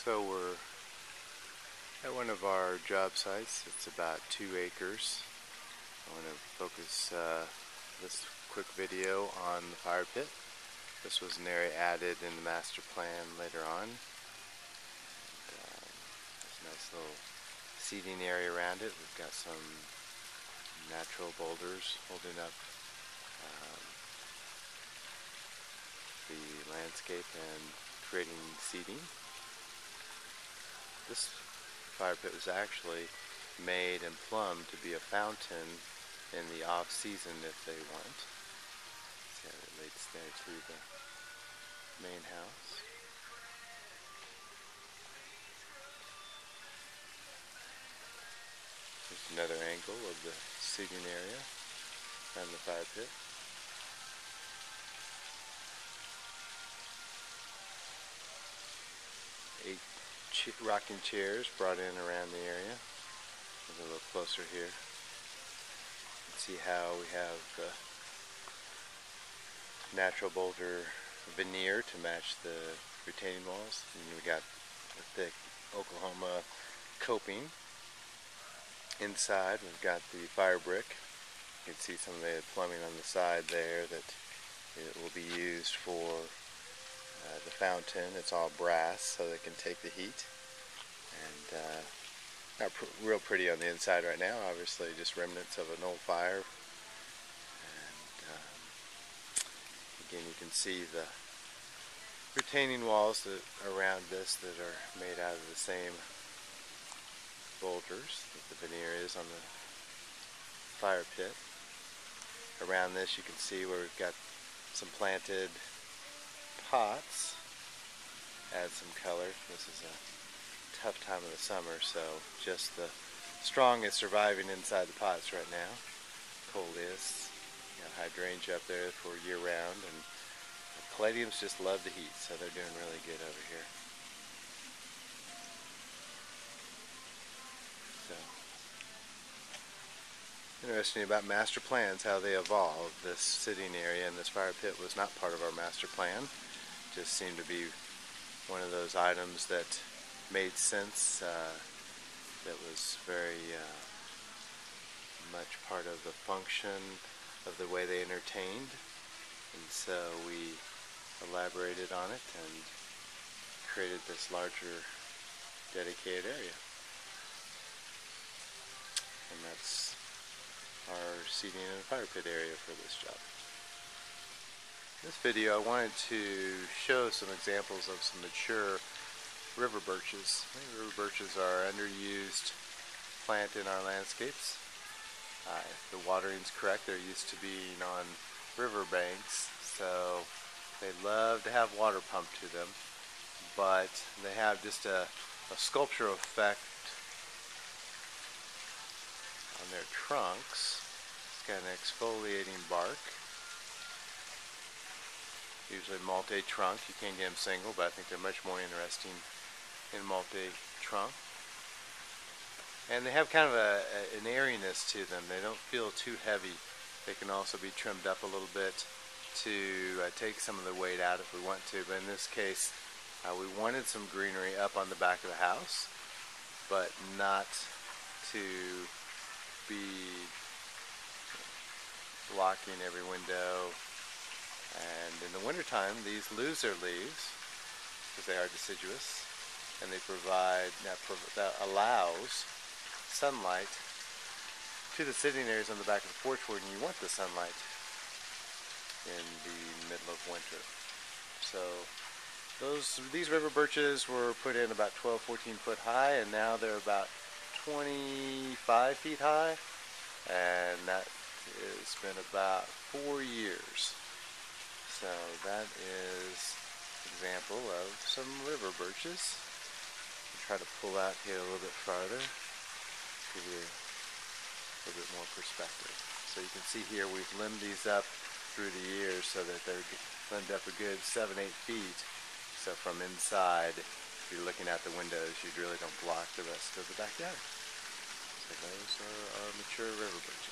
So we're at one of our job sites. It's about 2 acres. I want to focus this quick video on the fire pit. This was an area added in the master plan later on. There's a nice little seating area around it. We've got some natural boulders holding up the landscape and creating seating. This fire pit was actually made and plumbed to be a fountain in the off-season if they want. See how it relates there to the main house. There's another angle of the seating area around the fire pit. Eight rocking chairs brought in around the area. We'll go a little closer here. See how we have the natural boulder veneer to match the retaining walls. And we got the thick Oklahoma coping. Inside we've got the fire brick. You can see some of the plumbing on the side there that it will be used for the fountain. It's all brass so they can take the heat. And not real pretty on the inside right now, obviously just remnants of an old fire. And again, you can see the retaining walls that around this that are made out of the same boulders that the veneer is on the fire pit. Around this you can see where we've got some planted pots. Add some color. This is a tough time of the summer, so just the strongest surviving inside the pots right now. Coleus, hydrangea up there for year round, and the caladiums just love the heat, so they're doing really good over here. So, interesting about master plans, how they evolve. This sitting area and this fire pit was not part of our master plan. Just seemed to be one of those items that made sense, that was very much part of the function of the way they entertained, and so we elaborated on it and created this larger dedicated area. And that's our seating and fire pit area for this job. In this video I wanted to show some examples of some mature river birches. River birches are an underused plant in our landscapes. If the watering's correct, they're used to being on river banks, so they love to have water pumped to them, but they have just a sculptural effect on their trunks. It's got an exfoliating bark, usually multi-trunk. You can't get them single, but I think they're much more interesting in multi-trunk. And they have kind of an airiness to them. They don't feel too heavy. They can also be trimmed up a little bit to take some of the weight out if we want to. But in this case, we wanted some greenery up on the back of the house, but not to be blocking every window. And in the wintertime, these lose their leaves because they are deciduous, and they provide, that allows sunlight to the sitting areas on the back of the porch where you want the sunlight in the middle of winter. So these river birches were put in about 12-14 foot high, and now they're about 25 feet high, and that has been about 4 years. So that is an example of some river birches. I'll try to pull out here a little bit farther, give you a little bit more perspective. So you can see here we've limbed these up through the years so that they're limbed up a good 7-8 feet. So from inside, if you're looking out the windows, you really don't block the rest of the backyard. So those are our mature river birches.